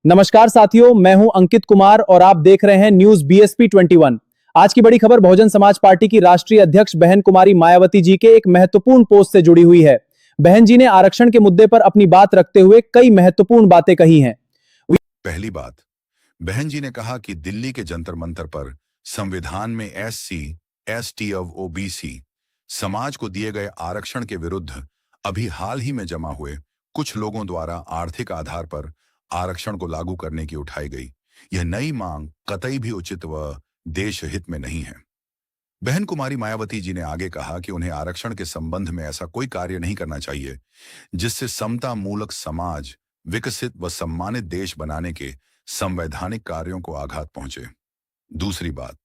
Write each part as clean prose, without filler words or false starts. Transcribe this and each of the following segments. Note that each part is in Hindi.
नमस्कार साथियों, मैं हूं अंकित कुमार और आप देख रहे हैं न्यूज बीएसपी 21। आज की बड़ी खबर बहुजन समाज पार्टी की राष्ट्रीय अध्यक्ष बहन कुमारी मायावती जी के एक महत्वपूर्ण पोस्ट से जुड़ी हुई है। बहन जी ने आरक्षण के मुद्दे पर अपनी बात रखते हुए कई महत्वपूर्ण बातें कही हैं। पहली बात, बहन जी ने कहा कि दिल्ली के जंतर मंतर पर संविधान में एससी, एसटी और ओबीसी समाज को दिए गए आरक्षण के विरुद्ध अभी हाल ही में जमा हुए कुछ लोगों द्वारा आर्थिक आधार पर आरक्षण को लागू करने की उठाई गई यह नई मांग कतई भी उचित व देश हित में नहीं है। बहन कुमारी मायावती जी ने आगे कहा कि उन्हें आरक्षण के संबंध में ऐसा कोई कार्य नहीं करना चाहिए जिससे समता मूलक समाज, विकसित व सम्मानित देश बनाने के संवैधानिक कार्यों को आघात पहुंचे। दूसरी बात,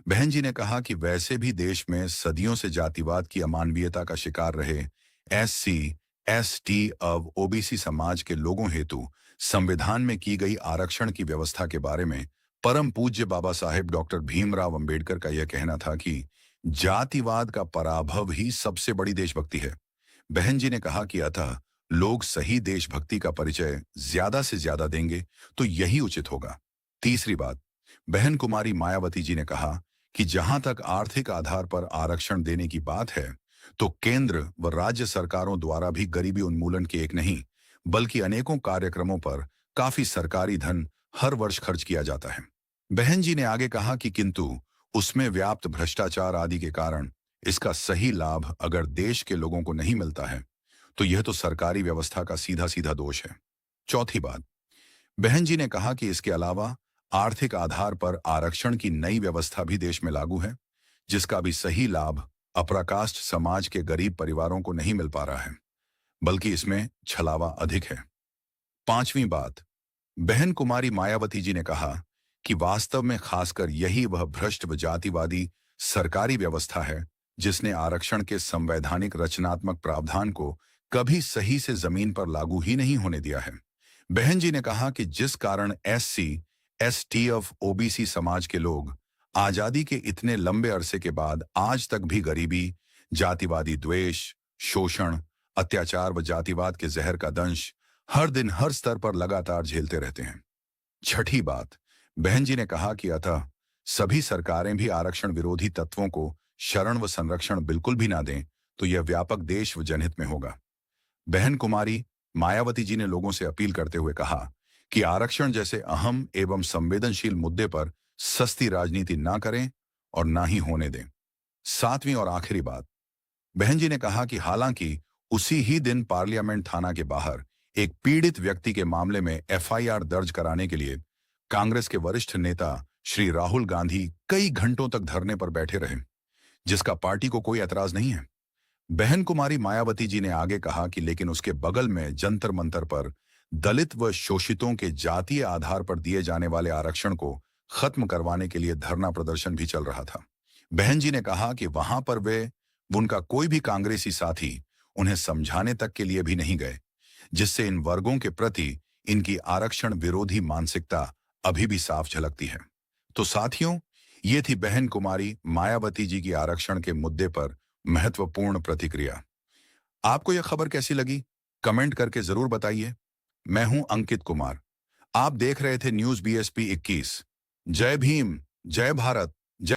बहन जी ने कहा कि वैसे भी देश में सदियों से जातिवाद की अमानवीयता का शिकार रहे एससी, एसटी और ओबीसी समाज के लोगों हेतु संविधान में की गई आरक्षण की व्यवस्था के बारे में परम पूज्य बाबा साहेब डॉक्टर भीमराव अंबेडकर का यह कहना था कि जातिवाद का पराभव ही सबसे बड़ी देशभक्ति है। बहन जी ने कहा कि अतः लोग सही देशभक्ति का परिचय ज्यादा से ज्यादा देंगे तो यही उचित होगा। तीसरी बात, बहन कुमारी मायावती जी ने कहा कि जहां तक आर्थिक आधार पर आरक्षण देने की बात है तो केंद्र व राज्य सरकारों द्वारा भी गरीबी उन्मूलन के एक नहीं बल्कि अनेकों कार्यक्रमों पर काफी सरकारी धन हर वर्ष खर्च किया जाता है। बहन जी ने आगे कहा कि किंतु उसमें व्याप्त भ्रष्टाचार आदि के कारण इसका सही लाभ अगर देश के लोगों को नहीं मिलता है तो यह तो सरकारी व्यवस्था का सीधा सीधा दोष है। चौथी बात, बहन जी ने कहा कि इसके अलावा आर्थिक आधार पर आरक्षण की नई व्यवस्था भी देश में लागू है जिसका भी सही लाभ अपराकाष्ठ समाज के गरीब परिवारों को नहीं मिल पा रहा है बल्कि इसमें छलावा अधिक है। पांचवी बात, बहन कुमारी मायावती जी ने कहा कि वास्तव में खासकर यही वह भ्रष्ट व जातिवादी सरकारी व्यवस्था है जिसने आरक्षण के संवैधानिक रचनात्मक प्रावधान को कभी सही से जमीन पर लागू ही नहीं होने दिया है। बहन जी ने कहा कि जिस कारण एससी, एसटी ऑफ ओबीसी समाज के लोग आजादी के इतने लंबे अरसे के बाद आज तक भी गरीबी, जातिवादी द्वेष, शोषण, अत्याचार व जातिवाद के जहर का दंश हर दिन हर स्तर पर लगातार झेलते रहते हैं। छठी बात, बहन जी ने कहा कि अतः सभी सरकारें भी आरक्षण विरोधी तत्वों को शरण व संरक्षण बिल्कुल भी ना दें तो यह व्यापक देश व जनहित में होगा। बहन कुमारी मायावती जी ने लोगों से अपील करते हुए कहा कि आरक्षण जैसे अहम एवं संवेदनशील मुद्दे पर सस्ती राजनीति ना करें और ना ही होने दें। सातवीं और आखिरी बात, बहन जी ने कहा कि हालांकि उसी ही दिन पार्लियामेंट थाना के बाहर एक पीड़ित व्यक्ति के मामले में एफआईआर दर्ज कराने के लिए कांग्रेस के वरिष्ठ नेता श्री राहुल गांधी कई घंटों तक धरने पर बैठे रहे जिसका पार्टी को कोई एतराज नहीं है। बहन कुमारी मायावती जी ने आगे कहा कि लेकिन उसके बगल में जंतर मंतर पर दलित व शोषितों के जातीय आधार पर दिए जाने वाले आरक्षण को खत्म करवाने के लिए धरना प्रदर्शन भी चल रहा था। बहन जी ने कहा कि वहां पर उनका कोई भी कांग्रेसी साथी उन्हें समझाने तक के लिए भी नहीं गए जिससे इन वर्गों के प्रति इनकी आरक्षण विरोधी मानसिकता अभी भी साफ झलकती है। तो साथियों, ये थी बहन कुमारी मायावती जी की आरक्षण के मुद्दे पर महत्वपूर्ण प्रतिक्रिया। आपको यह खबर कैसी लगी कमेंट करके जरूर बताइए। मैं हूं अंकित कुमार, आप देख रहे थे न्यूज बीएसपी 21। जय भीम, जय भारत।